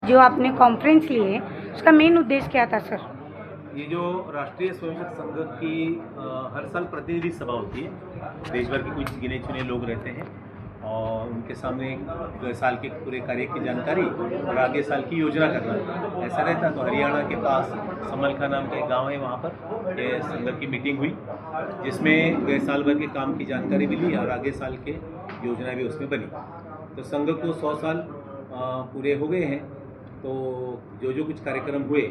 जो आपने कॉन्फ्रेंस ली है उसका मेन उद्देश्य क्या था सर? ये जो राष्ट्रीय स्वयंसेवक संघ की हर साल प्रतिनिधि सभा होती है। देश भर के कुछ गिने चुने लोग रहते हैं और उनके सामने साल के पूरे कार्य की जानकारी और आगे साल की योजना करना ऐसा रहता। तो हरियाणा के पास समलखा नाम का एक गाँव है, वहाँ पर ये संघ की मीटिंग हुई जिसमें गए साल भर के काम की जानकारी मिली और आगे साल के योजना भी उसमें बनी। तो संघ को 100 साल पूरे हो गए हैं। तो जो जो कुछ कार्यक्रम हुए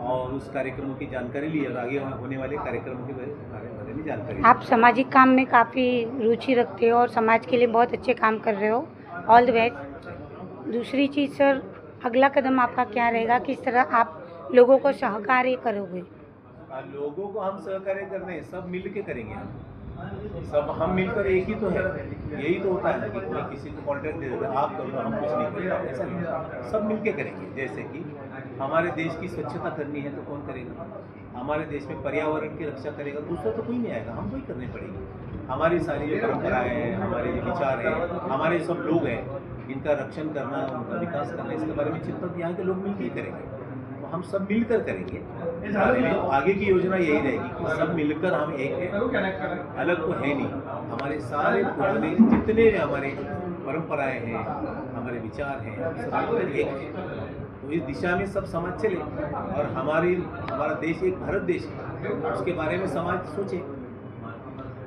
और उस कार्यक्रमों की जानकारी ली और आगे होने वाले कार्यक्रमों के बारे में जानकारी। आप सामाजिक काम में काफ़ी रुचि रखते हो और समाज के लिए बहुत अच्छे काम कर रहे हो। All the best. दूसरी चीज़ सर, अगला कदम आपका क्या रहेगा? किस तरह आप लोगों को सहकार्य करोगे? लोगों को हम सहकार्य कर रहे हैं, सब मिल के करेंगे। सब हम मिलकर एक ही तो है। यही तो होता है ना कि कोई किसी को कॉन्ट्रैक्ट दे देता है, आप करो, हम कुछ नहीं करेंगे, ऐसा नहीं। सब मिल के करेंगे। जैसे कि हमारे देश की स्वच्छता करनी है तो कौन करेगा? हमारे देश में पर्यावरण की रक्षा करेगा दूसरा तो कोई नहीं आएगा, हमको ही करनी पड़ेगी। हमारी सारी जो परंपराएं हैं, हमारे जो विचार हैं, हमारे सब लोग हैं, इनका रक्षण करना, उनका विकास करना, इसके बारे में चिंतन यहाँ के लोग मिलकर ही करेंगे। तो हम सब मिलकर करेंगे इस बारे में। आगे की योजना यही रहेगी कि सब मिलकर हम एक हैं, अलग तो है नहीं। हमारे सारे पुराने जितने भी हमारे परंपराएं हैं, हमारे विचार हैं, हम सब मिलकर एक हैं। तो इस दिशा में सब समाज चले और हमारा देश एक भारत देश है, उसके बारे में समाज सोचे।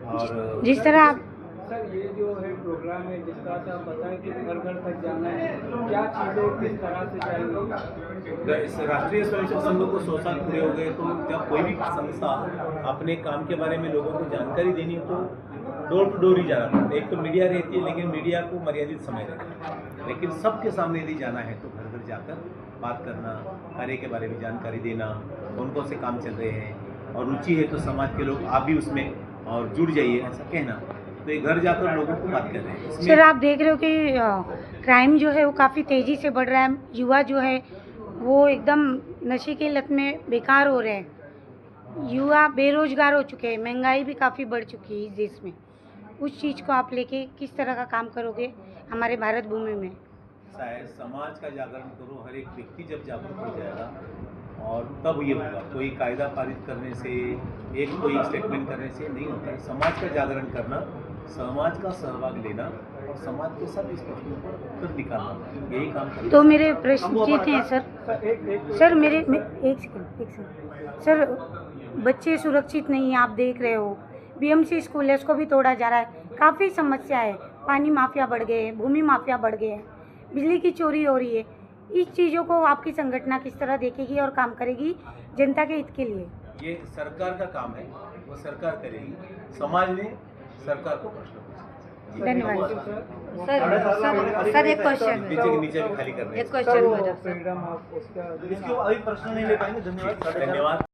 और जिस तरह आप सर, ये जो है प्रोग्राम है, जिस तरह से आप बताएं कि घर घर तक जाना है, क्या चीज़ें किस तरह से जाएंगी? इस राष्ट्रीय स्वयंसेवक संघ को 100 साल पूरे हो गए, तो जब कोई भी संस्था अपने काम के बारे में लोगों को जानकारी देनी है तो डोर टू डोर ही जाना पड़ता है। एक तो मीडिया रहती है, लेकिन मीडिया को मर्यादित समय रहता है। लेकिन सबके सामने यदि जाना है तो घर घर जाकर बात करना, कार्य के बारे में जानकारी देना, कौन कौन से काम चल रहे हैं, और रुचि है तो समाज के लोग आप भी उसमें और जुड़ जाइए, ऐसा कहना। तो ये घर जाकर लोगों को बात कर रहे हैं। सर, आप देख रहे हो कि क्राइम जो है वो काफ़ी तेज़ी से बढ़ रहा है। युवा जो है वो एकदम नशे की लत में बेकार हो रहे हैं। युवा बेरोजगार हो चुके हैं, महंगाई भी काफ़ी बढ़ चुकी है इस देश में। उस चीज़ को आप लेके किस तरह का काम करोगे हमारे भारत भूमि में? समाज का जागरण करो। हर एक व्यक्ति जब जागरूक हो जाएगा और तब ये होगा। कोई कायदा पारित करने से, कोई स्टेटमेंट करने से नहीं होता है। समाज का जागरण करना, समाज का सहभाग लेना और समाज के सब इस प्रश्नों पर उत्तर निकालना, यही काम करना। तो मेरे प्रश्न ये थे सर। सर एक सेकंड सर, बच्चे सुरक्षित नहीं हैं, आप देख रहे हो। बीएमसी स्कूल है, उसको भी तोड़ा जा रहा है। काफ़ी समस्या है। पानी माफिया बढ़ गए हैं, भूमि माफिया बढ़ गए हैं, बिजली की चोरी हो रही है। इस चीज़ों को आपकी संगठन किस तरह देखेगी और काम करेगी जनता के हित के लिए? ये सरकार का काम है, वो सरकार करेगी। समाज ने सरकार को प्रश्न पूछा। धन्यवाद सर एक क्वेश्चन नीचे भी खाली करना है। एक क्वेश्चन फ्रीडम ऑफ उसका इसको अभी प्रश्न नहीं ले पाएंगे। धन्यवाद।